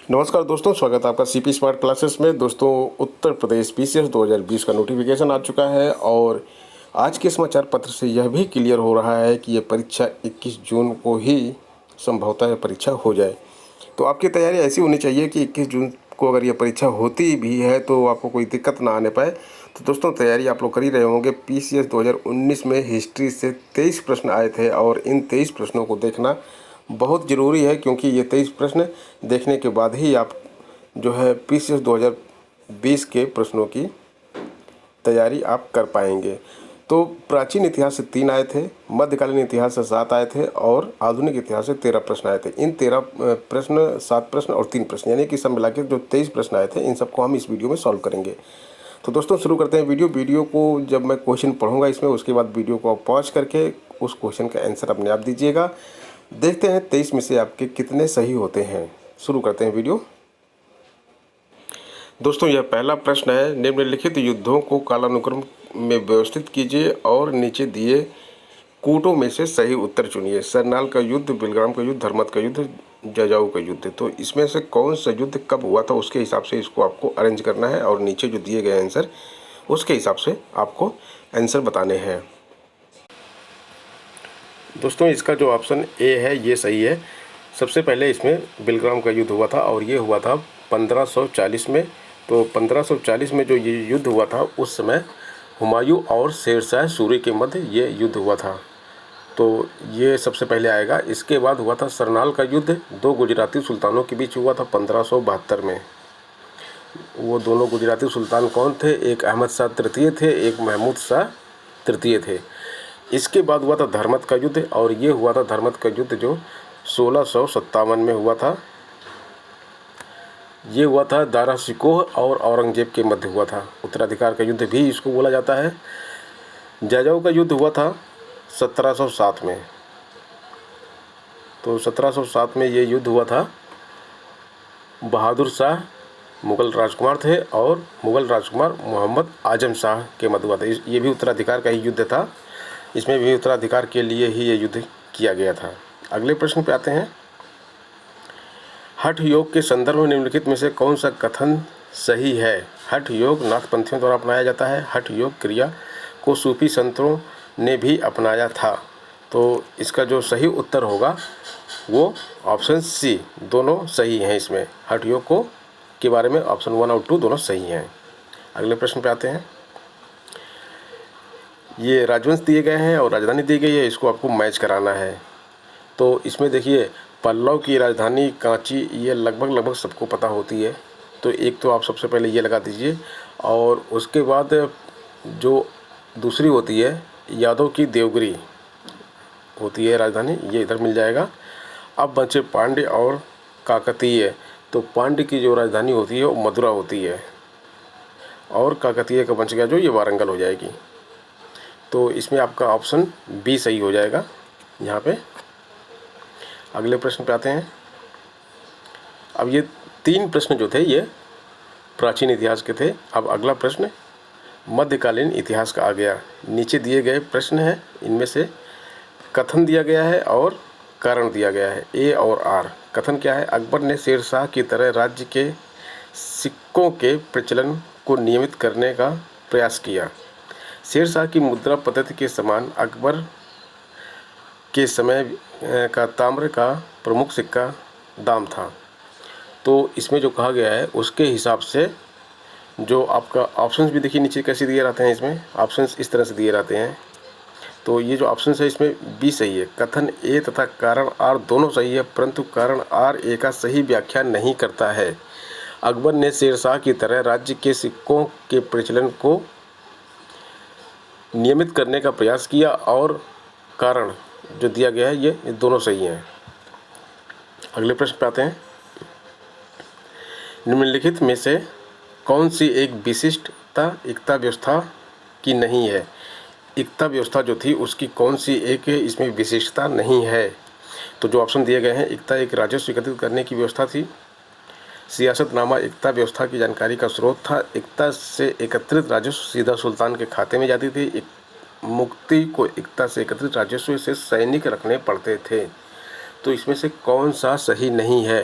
नमस्कार दोस्तों, स्वागत है आपका सीपी स्मार्ट क्लासेस में। दोस्तों, उत्तर प्रदेश पीसीएस 2020 का नोटिफिकेशन आ चुका है और आज के समाचार पत्र से यह भी क्लियर हो रहा है कि ये परीक्षा 21 जून को ही संभवतः परीक्षा हो जाए। तो आपकी तैयारी ऐसी होनी चाहिए कि 21 जून को अगर ये परीक्षा होती भी है तो आपको कोई दिक्कत ना आने पाए। तो दोस्तों, तैयारी आप लोग कर ही रहे होंगे। पीसीएस 2019 में हिस्ट्री से 23 प्रश्न आए थे और इन 23 प्रश्नों को देखना बहुत ज़रूरी है, क्योंकि ये 23 प्रश्न देखने के बाद ही आप जो है पीसीएस 2020 के प्रश्नों की तैयारी आप कर पाएंगे। तो प्राचीन इतिहास से 3 आए थे, मध्यकालीन इतिहास से 7 आए थे और आधुनिक इतिहास से 13 प्रश्न आए थे। इन 13 प्रश्न, 7 प्रश्न और 3 प्रश्न, यानी कि सब मिला के जो 23 प्रश्न आए थे, इन सबको हम इस वीडियो में सॉल्व करेंगे। तो दोस्तों, शुरू करते हैं वीडियो को। जब मैं क्वेश्चन पढ़ूंगा इसमें, उसके बाद वीडियो को आप पॉज करके उस क्वेश्चन का आंसर अपने आप दीजिएगा। देखते हैं 23 में से आपके कितने सही होते हैं। शुरू करते हैं वीडियो। दोस्तों, यह पहला प्रश्न है। निम्नलिखित युद्धों को कालानुक्रम में व्यवस्थित कीजिए और नीचे दिए कूटों में से सही उत्तर चुनिए। सरनाल का युद्ध, बिलग्राम का युद्ध, धर्मत का युद्ध, जजाऊ का युद्ध। तो इसमें से कौन सा युद्ध कब हुआ था, उसके हिसाब से इसको आपको अरेंज करना है और नीचे जो दिए गए आंसर उसके हिसाब से आपको आंसर बताने हैं। दोस्तों, इसका जो ऑप्शन ए है ये सही है। सबसे पहले इसमें बिलग्राम का युद्ध हुआ था और ये हुआ था 1540 में। तो 1540 में जो ये युद्ध हुआ था, उस समय हुमायूं और शेरशाह सूरी के मध्य ये युद्ध हुआ था। तो ये सबसे पहले आएगा। इसके बाद हुआ था सरनाल का युद्ध, 2 गुजराती सुल्तानों के बीच हुआ था 1572 में। वो दोनों गुजराती सुल्तान कौन थे? एक अहमद शाह तृतीय थे, एक महमूद शाह तृतीय थे। इसके बाद हुआ था धर्मत का युद्ध और ये हुआ था धर्मत का युद्ध जो 1657 में हुआ था। ये हुआ था दारा शिकोह और औरंगजेब के मध्य हुआ था। उत्तराधिकार का युद्ध भी इसको बोला जाता है। जजाऊ का युद्ध हुआ था 1707 में। तो 1707 में ये युद्ध हुआ था। बहादुर शाह मुग़ल राजकुमार थे और मुग़ल राजकुमार मोहम्मद आजम शाह के मध्य हुआ था। ये भी उत्तराधिकार का ही युद्ध था। इसमें भी उत्तराधिकार के लिए ही ये युद्ध किया गया था। अगले प्रश्न पे आते हैं। हठ योग के संदर्भ में निम्नलिखित में से कौन सा कथन सही है? हठ योग नाथपंथियों द्वारा अपनाया जाता है। हठ योग क्रिया को सूफी संतों ने भी अपनाया था। तो इसका जो सही उत्तर होगा वो ऑप्शन सी, दोनों सही हैं। इसमें हठ योग को के बारे में ऑप्शन 1 और 2 दोनों सही हैं। अगले प्रश्न पे आते हैं। ये राजवंश दिए गए हैं और राजधानी दी गई है, इसको आपको मैच कराना है। तो इसमें देखिए, पल्लव की राजधानी कांची, ये लगभग सबको पता होती है। तो एक तो आप सबसे पहले ये लगा दीजिए और उसके बाद जो दूसरी होती है यादव की देवगिरी होती है राजधानी, ये इधर मिल जाएगा। अब बचे पांड्य और काकतीय। तो पांड्य की जो राजधानी होती है वो मदुरा होती है और काकतीय का बच गया जो ये वारंगल हो जाएगी। तो इसमें आपका ऑप्शन बी सही हो जाएगा यहाँ पे। अगले प्रश्न पे आते हैं। अब ये 3 प्रश्न जो थे ये प्राचीन इतिहास के थे। अब अगला प्रश्न मध्यकालीन इतिहास का आ गया। नीचे दिए गए प्रश्न हैं, इनमें से कथन दिया गया है और कारण दिया गया है, ए और आर। कथन क्या है? अकबर ने शेरशाह की तरह राज्य के सिक्कों के प्रचलन को नियमित करने का प्रयास किया। शेरशाह की मुद्रा पद्धति के समान अकबर के समय का ताम्र का प्रमुख सिक्का दाम था। तो इसमें जो कहा गया है उसके हिसाब से जो आपका ऑप्शंस भी देखिए नीचे कैसे दिए रहते हैं। इसमें ऑप्शंस इस तरह से दिए रहते हैं। तो ये जो ऑप्शंस है इसमें बी सही है। कथन ए तथा कारण आर दोनों सही है, परंतु कारण आर ए का सही व्याख्या नहीं करता है। अकबर ने शेरशाह की तरह राज्य के सिक्कों के प्रचलन को नियमित करने का प्रयास किया और कारण जो दिया गया है ये दोनों सही हैं। अगले प्रश्न पे आते हैं। निम्नलिखित में से कौन सी एक विशिष्टता एकता व्यवस्था की नहीं है? एकता व्यवस्था जो थी उसकी कौन सी एक इसमें विशिष्टता नहीं है? तो जो ऑप्शन दिए गए हैं, एकता एक राजस्व एकत्रित करने की व्यवस्था थी। सियासतनामा एकता व्यवस्था की जानकारी का स्रोत था। एकता से एकत्रित राजस्व सीधा सुल्तान के खाते में जाती थी। मुक्ति को एकता से एकत्रित राजस्व से सैनिक रखने पड़ते थे। तो इसमें से कौन सा सही नहीं है?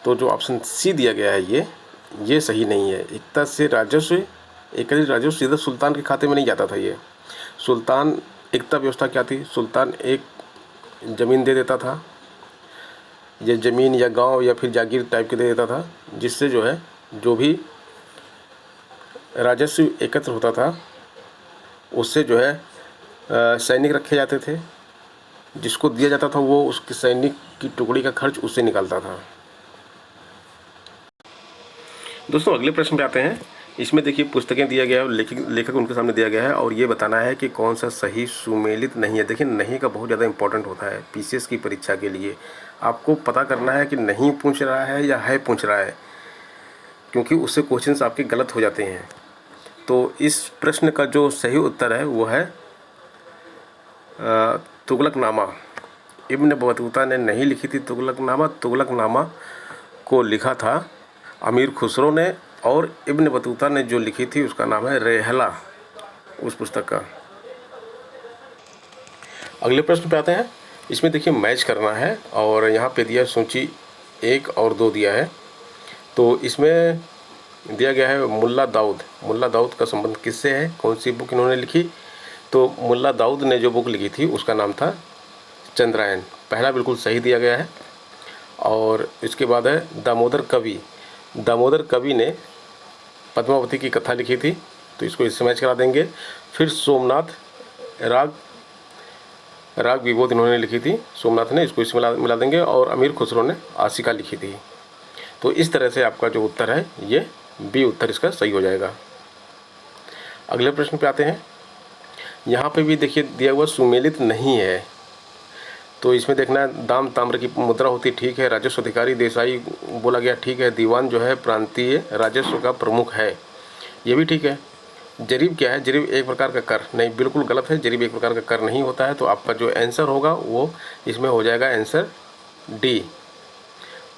तो जो ऑप्शन सी दिया गया है ये सही नहीं है। एकता से राजस्व, एकत्रित राजस्व सीधा सुल्तान के खाते में नहीं जाता था। ये सुल्तान, एकता व्यवस्था क्या थी, सुल्तान एक ज़मीन दे देता था, ये ज़मीन या गांव या फिर जागीर टाइप के दे देता था, जिससे जो है जो भी राजस्व एकत्र होता था उससे जो है सैनिक रखे जाते थे, जिसको दिया जाता था वो उसके सैनिक की टुकड़ी का खर्च उससे निकलता था। दोस्तों अगले प्रश्न पे आते हैं। इसमें देखिए पुस्तकें दिया गया है और लेखक उनके सामने दिया गया है और ये बताना है कि कौन सा सही सुमेलित नहीं है। देखिए नहीं का बहुत ज़्यादा इंपॉर्टेंट होता है पीसीएस की परीक्षा के लिए। आपको पता करना है कि नहीं पूछ रहा है या है पूछ रहा है, क्योंकि उससे क्वेश्चंस आपके गलत हो जाते हैं। तो इस प्रश्न का जो सही उत्तर है वो है तुगलकनामा। इब्न बतूता ने नहीं लिखी थी तुगलकनामा। तुगलकनामा को लिखा था अमीर खुसरो ने, और इब्न बतूता ने जो लिखी थी उसका नाम है रेहला, उस पुस्तक का। अगले प्रश्न पे आते हैं। इसमें देखिए मैच करना है और यहाँ पे दिया सूची 1 और 2 दिया है। तो इसमें दिया गया है मुल्ला दाऊद। मुल्ला दाऊद का संबंध किससे है, कौन सी बुक इन्होंने लिखी? तो मुल्ला दाऊद ने जो बुक लिखी थी उसका नाम था चंद्रायन। पहला बिल्कुल सही दिया गया है। और इसके बाद है दामोदर कवि। दामोदर कवि ने पद्मावती की कथा लिखी थी, तो इसको इससे मैच करा देंगे। फिर सोमनाथ राग विबोध इन्होंने लिखी थी, सोमनाथ ने, इसको इसमें मिला देंगे। और अमीर खुसरो ने आशिका लिखी थी। तो इस तरह से आपका जो उत्तर है ये बी उत्तर इसका सही हो जाएगा। अगले प्रश्न पे आते हैं। यहाँ पे भी देखिए दिया हुआ सुमेलित नहीं है। तो इसमें देखना है दाम ताम्र की मुद्रा होती, ठीक है। राजस्व अधिकारी देसाई बोला गया, ठीक है। दीवान जो है प्रांतीय राजस्व का प्रमुख है, ये भी ठीक है। जरीब क्या है, जरीब एक प्रकार का कर, नहीं बिल्कुल गलत है, जरीब एक प्रकार का कर नहीं होता है। तो आपका जो आंसर होगा वो इसमें हो जाएगा आंसर डी।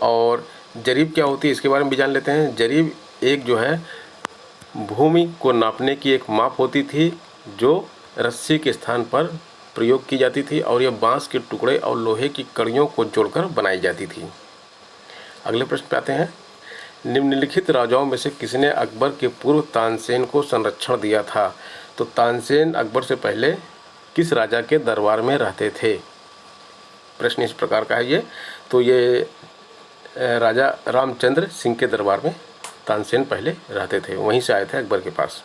और जरीब क्या होती है इसके बारे में भी जान लेते हैं। जरीब एक जो है भूमि को नापने की एक माप होती थी जो रस्सी के स्थान पर प्रयोग की जाती थी, और यह बांस के टुकड़े और लोहे की कड़ियों को जोड़कर बनाई जाती थी। अगले प्रश्न पे आते हैं। निम्नलिखित राजाओं में से किसने अकबर के पूर्व तानसेन को संरक्षण दिया था? तो तानसेन अकबर से पहले किस राजा के दरबार में रहते थे? प्रश्न इस प्रकार का है ये। तो ये राजा रामचंद्र सिंह के दरबार में तानसेन पहले रहते थे, वहीं से आए थे अकबर के पास।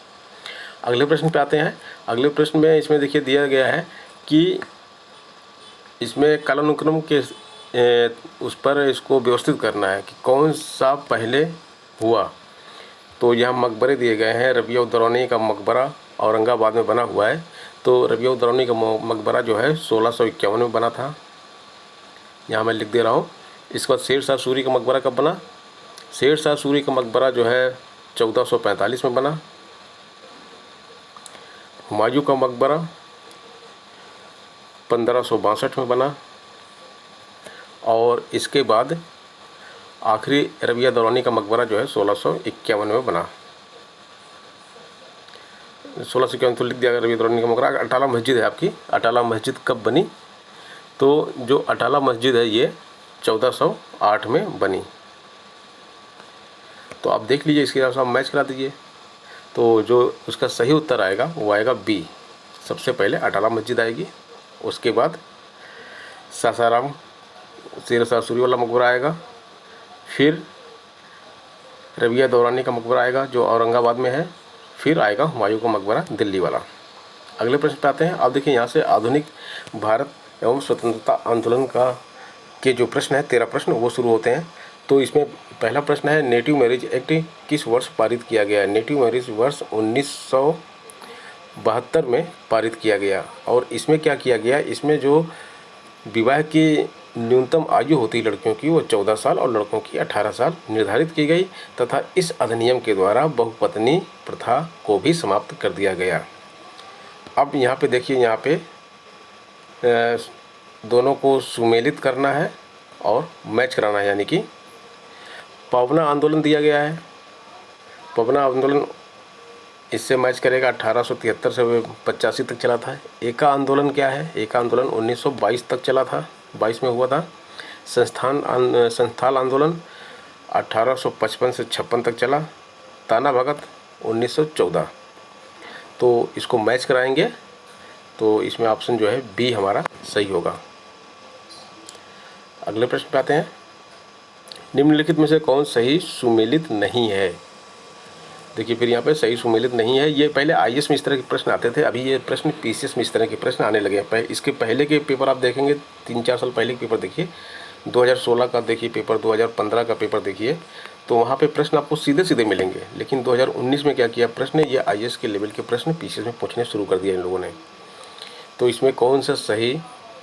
अगले प्रश्न पे आते हैं। अगले प्रश्न में इसमें देखिए दिया गया है कि इसमें कालानुक्रम के उस पर इसको व्यवस्थित करना है कि कौन सा पहले हुआ। तो यहाँ मकबरे दिए गए हैं। रबिया उद दौरानी का मकबरा औरंगाबाद में बना हुआ है। तो रबिया उद दौरानी का मकबरा जो है 1651 में बना था, यहाँ मैं लिख दे रहा हूँ। इसके बाद शेर शाह सूरी का मकबरा कब बना? शेर शाह सूरी का मकबरा जो है 1445 में बना। हुमायूं का मकबरा 1562 में बना। और इसके बाद आखिरी रबिया दौरानी का मकबरा जो है 1651 में बना। 1651 तो लिख दिया रबिया दौरानी का मकबरा। अटाला मस्जिद है आपकी, अटाला मस्जिद कब बनी? तो जो अटाला मस्जिद है ये 1408 में बनी। तो आप देख लीजिए, इसके हिसाब से आप मैच करा दीजिए। तो जो उसका सही उत्तर आएगा वो आएगा बी। सबसे पहले अटाला मस्जिद आएगी, उसके बाद सासाराम शेर शाह सूरी वाला मकबरा आएगा, फिर रबिया दौरानी का मकबरा आएगा जो औरंगाबाद में है, फिर आएगा हुमायूं का मकबरा दिल्ली वाला। अगले प्रश्न पे आते हैं। अब देखिए यहाँ से आधुनिक भारत एवं स्वतंत्रता आंदोलन के जो प्रश्न है 13 प्रश्न वो शुरू होते हैं। तो इसमें पहला प्रश्न है नेटिव मैरिज एक्ट किस वर्ष पारित किया गया है? नेटिव मैरिज वर्ष 1972 में पारित किया गया। और इसमें क्या किया गया, इसमें जो विवाह की न्यूनतम आयु होती लड़कियों की वो 14 साल और लड़कों की 18 साल निर्धारित की गई, तथा इस अधिनियम के द्वारा बहुपत्नी प्रथा को भी समाप्त कर दिया गया। अब यहाँ पे देखिए, यहाँ पे दोनों को सुमेलित करना है और मैच कराना है, यानी कि पवना आंदोलन दिया गया है। पवना आंदोलन इससे मैच करेगा, 1873 से 85 तक चला था। एका आंदोलन क्या है? एका आंदोलन 1922 तक चला था, 22 में हुआ था। संस्थाल आंदोलन 1855 से 56 तक चला। ताना भगत 1914। तो इसको मैच कराएंगे तो इसमें ऑप्शन जो है बी हमारा सही होगा। अगले प्रश्न पे आते हैं। निम्नलिखित में से कौन सही सुमेलित नहीं है? देखिए फिर यहाँ पे सही सुमेलित नहीं है। ये पहले आईएएस में इस तरह के प्रश्न आते थे, अभी ये प्रश्न पीसीएस में इस तरह के प्रश्न आने लगे हैं। इसके पहले के पेपर आप देखेंगे, 3-4 साल पहले के पेपर देखिए, 2016 का देखिए पेपर, 2015 का पेपर देखिए, तो वहाँ पे प्रश्न आपको सीधे सीधे मिलेंगे। लेकिन 2019 में क्या किया प्रश्न, ये आईएएस के लेवल के प्रश्न पीसीएस में पूछने शुरू कर दिया इन लोगों ने। तो इसमें कौन सा सही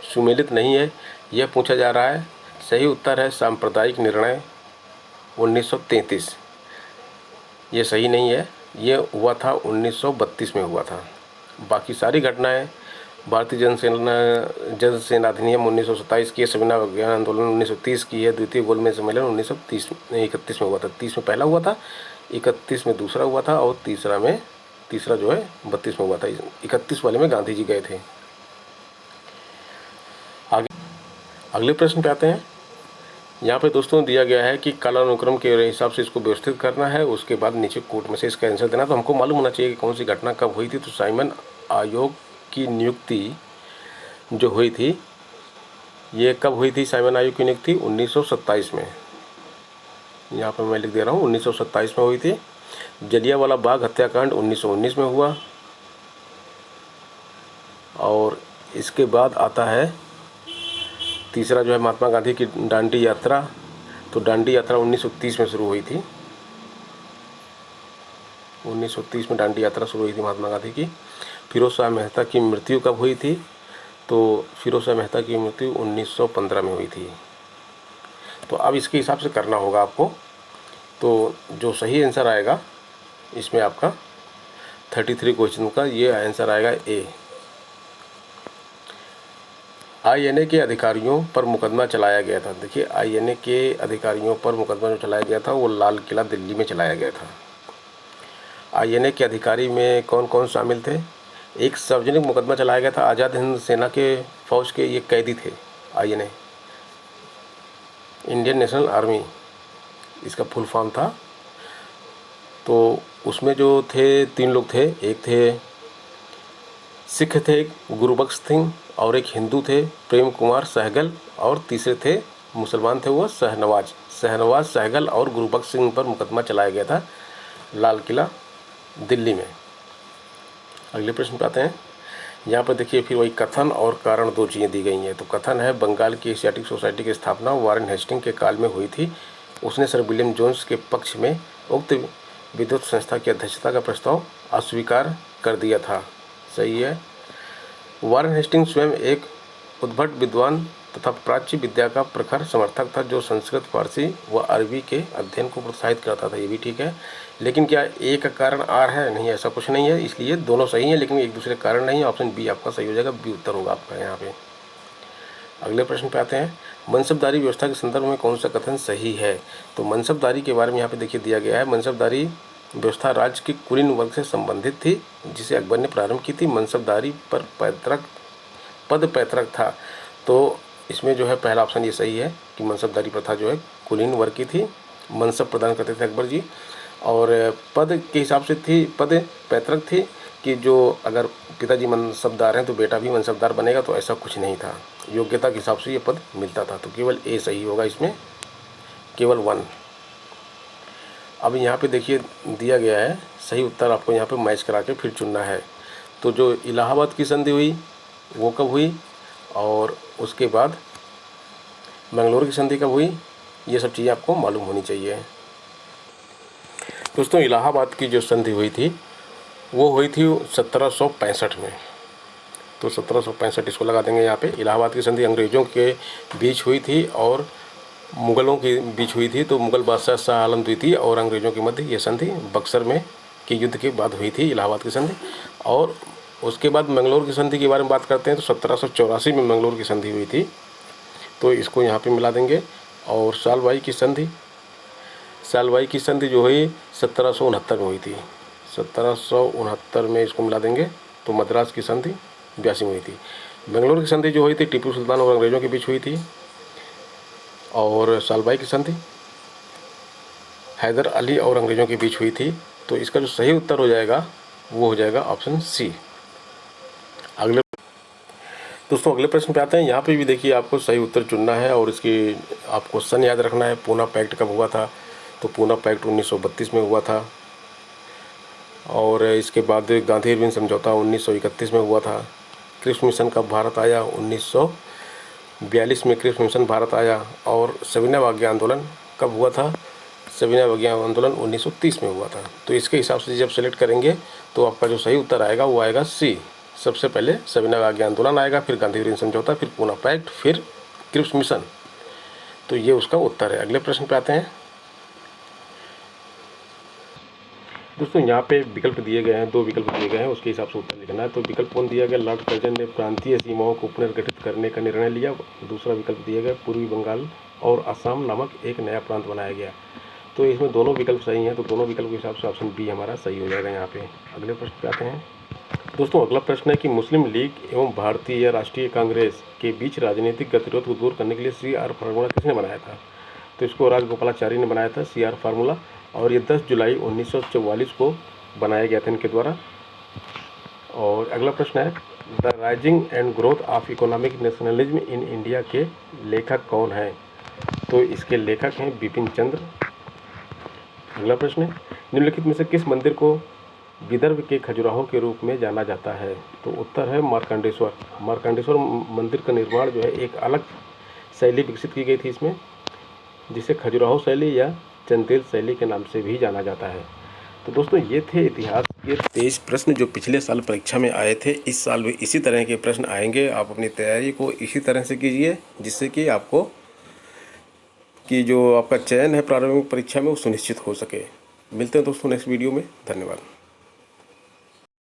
सुमेलित नहीं है यह पूछा जा रहा है। सही उत्तर है सांप्रदायिक निर्णय 1933। ये सही नहीं है, ये हुआ था 1932 में हुआ था। बाकी सारी घटनाएं, भारतीय जनसेना अधिनियम 1927 की है, संविधान विज्ञान आंदोलन 1930 की है, द्वितीय गोलमेज सम्मेलन 1931 में हुआ था। 30 में पहला हुआ था, 31 में दूसरा हुआ था, और तीसरा जो है 32 में हुआ था। 31 वाले में गांधी जी गए थे। अगले प्रश्न पे आते हैं। यहाँ पे दोस्तों दिया गया है कि कालानुक्रम के हिसाब से इसको व्यवस्थित करना है, उसके बाद नीचे कोट में से इसका आंसर देना। तो हमको मालूम होना चाहिए कि कौन सी घटना कब हुई थी। तो साइमन आयोग की नियुक्ति जो हुई थी, ये कब हुई थी? साइमन आयोग की नियुक्ति 1927 में, यहाँ पे मैं लिख दे रहा हूँ, 1927 में हुई थी। जलियांवाला बाग हत्याकांड 1919 में हुआ। और इसके बाद आता है तीसरा जो है महात्मा गांधी की दांडी यात्रा। तो दांडी यात्रा 1930 में शुरू हुई थी। 1930 में दांडी यात्रा शुरू हुई थी महात्मा गांधी की। फिरोज शाह मेहता की मृत्यु कब हुई थी? तो फिरोज शाह मेहता की मृत्यु 1915 में हुई थी। तो अब इसके हिसाब से करना होगा आपको। तो जो सही आंसर आएगा इसमें आपका 33 क्वेश्चन का ये आंसर आएगा ए। आईएनए के अधिकारियों पर मुकदमा चलाया गया था। देखिए आईएनए के अधिकारियों पर मुकदमा जो चलाया गया था वो लाल किला दिल्ली में चलाया गया था। आईएनए के अधिकारी में कौन कौन शामिल थे? एक सार्वजनिक मुकदमा चलाया गया था, आज़ाद हिंद सेना के फौज के ये कैदी थे। आईएनए इंडियन नेशनल आर्मी इसका फुल फॉर्म था। तो उसमें जो थे 3 लोग थे, एक थे सिख थे गुरुबख्श सिंह, और एक हिंदू थे प्रेम कुमार सहगल, और तीसरे थे मुसलमान थे वो शहनवाज सहगल और गुरुबख्श सिंह पर मुकदमा चलाया गया था लाल किला दिल्ली में। अगले प्रश्न पे आते हैं। यहाँ पर देखिए फिर वही कथन और कारण 2 चीज़ें दी गई हैं। तो कथन है बंगाल की एशियाटिक सोसाइटी की स्थापना वारेन हेस्टिंग के काल में हुई थी। उसने सर विलियम जोन्स के पक्ष में उक्त विद्युत संस्था की अध्यक्षता का प्रस्ताव अस्वीकार कर दिया था। सही है। वारेन हेस्टिंग स्वयं एक उद्भट विद्वान तथा प्राच्य विद्या का प्रखर समर्थक था, जो संस्कृत, फारसी व अरबी के अध्ययन को प्रोत्साहित करता था। ये भी ठीक है। लेकिन क्या ए का कारण आर है? नहीं, ऐसा कुछ नहीं है। इसलिए दोनों सही हैं लेकिन एक दूसरे कारण नहीं है। ऑप्शन बी आपका सही हो जाएगा। बी उत्तर होगा आपका यहाँ पे। अगले प्रश्न पे आते हैं। मनसबदारी व्यवस्था के संदर्भ में कौन सा कथन सही है? तो मनसबदारी के बारे में यहाँ पे देखिए दिया गया है। मनसबदारी व्यवस्था राज्य के कुलीन वर्ग से संबंधित थी, जिसे अकबर ने प्रारंभ की थी। मनसबदारी पर पद पैतृक था। तो इसमें जो है पहला ऑप्शन ये सही है कि मनसबदारी प्रथा जो है कुलीन वर्ग की थी, मनसब प्रदान करते थे अकबर जी। और पद के हिसाब से थी, पद पैतृक थी कि जो अगर पिताजी मनसबदार हैं तो बेटा भी मनसबदार बनेगा, तो ऐसा कुछ नहीं था। योग्यता के हिसाब से ये पद मिलता था। तो केवल ए सही होगा इसमें, केवल 1। अब यहाँ पे देखिए दिया गया है सही उत्तर, आपको यहाँ पे मैच करा के फिर चुनना है। तो जो इलाहाबाद की संधि हुई वो कब हुई, और उसके बाद मंगलोर की संधि कब हुई, ये सब चीज़ें आपको मालूम होनी चाहिए। दोस्तों इलाहाबाद की जो संधि हुई थी वो हुई थी 1765 में। तो 1765 इसको लगा देंगे यहाँ पे। इलाहाबाद की संधि अंग्रेज़ों के बीच हुई थी और मुग़लों के बीच हुई थी। तो मुग़ल बादशाह शाह आलम द्वितीय और अंग्रेज़ों के मध्य ये संधि बक्सर में के युद्ध के बाद हुई थी, इलाहाबाद की संधि। और उसके बाद मंगलोर की संधि के बारे में बात करते हैं तो 1784 में मंगलोर की संधि हुई थी। तो इसको यहाँ पे मिला देंगे। और सालबाई की संधि जो हुई 1769 में हुई थी। 1769 में इसको मिला देंगे तो मद्रास की संधि 82 में हुई थी। बेंगलोर की संधि जो हुई थी टीपू सुल्तान और अंग्रेज़ों के बीच हुई थी। और सालबाई की संधि हैदर अली और अंग्रेज़ों के बीच हुई थी। तो इसका जो सही उत्तर हो जाएगा वो हो जाएगा ऑप्शन सी। अगले दोस्तों अगले प्रश्न पे आते हैं। यहाँ पे भी देखिए आपको सही उत्तर चुनना है और इसकी आप क्वेश्चन याद रखना है। पूना पैक्ट कब हुआ था? तो पूना पैक्ट 1932 में हुआ था और इसके बाद गांधी इरविन समझौता 1931 में हुआ था। क्रिप्स मिशन कब भारत आया? 1942 में क्रिप्स मिशन भारत आया। और सविनय अवज्ञा आंदोलन कब हुआ था? सविनय अवज्ञा आंदोलन 1930 में हुआ था। तो इसके हिसाब से जब सेलेक्ट करेंगे तो आपका जो सही उत्तर आएगा वो आएगा सी। सबसे पहले सविनय अवज्ञा आंदोलन आएगा, फिर गांधी इरविन समझौता, फिर पूना पैक्ट, फिर क्रिप्स मिशन। तो ये उसका उत्तर है। अगले प्रश्न पे आते हैं। दोस्तों यहाँ पे विकल्प दिए गए हैं, 2 विकल्प दिए गए हैं, उसके हिसाब से उत्तर लिखना है। तो विकल्प कौन दिया गया? लॉर्ड कर्जन ने प्रांतीय सीमाओं को पुनर्गठित करने का निर्णय लिया। दूसरा विकल्प दिया गया पूर्वी बंगाल और असम नामक एक नया प्रांत बनाया गया। तो इसमें दोनों विकल्प सही हैं, तो दोनों विकल्प के हिसाब से ऑप्शन बी हमारा सही हो जाएगा यहाँ पे। अगले प्रश्न पे आते हैं। दोस्तों अगला प्रश्न है कि मुस्लिम लीग एवं भारतीय राष्ट्रीय कांग्रेस के बीच राजनीतिक गतिरोध को दूर करने के लिए CR फार्मूला किसने बनाया था? तो इसको राजगोपालाचारी ने बनाया था, CR फार्मूला, और ये 10 जुलाई 1944 को बनाया गया था इनके द्वारा। और अगला प्रश्न है the rising and growth of economic nationalism in India के लेखक कौन हैं? तो इसके लेखक हैं बिपिन चंद्र। अगला प्रश्न है निम्नलिखित में से किस मंदिर को विदर्भ के खजुराहो के रूप में जाना जाता है? तो उत्तर है मार्कंडेश्वर। मार्कंडेश्वर मंदिर का निर्माण जो है एक अलग शैली विकसित की गई थी इसमें, जिसे खजुराहो शैली या चंदेल शैली के नाम से भी जाना जाता है। तो दोस्तों ये थे इतिहास के 23 प्रश्न जो पिछले साल परीक्षा में आए थे। इस साल भी इसी तरह के प्रश्न आएंगे। आप अपनी तैयारी को इसी तरह से कीजिए जिससे कि आपको कि जो आपका चयन है प्रारंभिक परीक्षा में वो सुनिश्चित हो सके। मिलते हैं दोस्तों नेक्स्ट वीडियो में। धन्यवाद।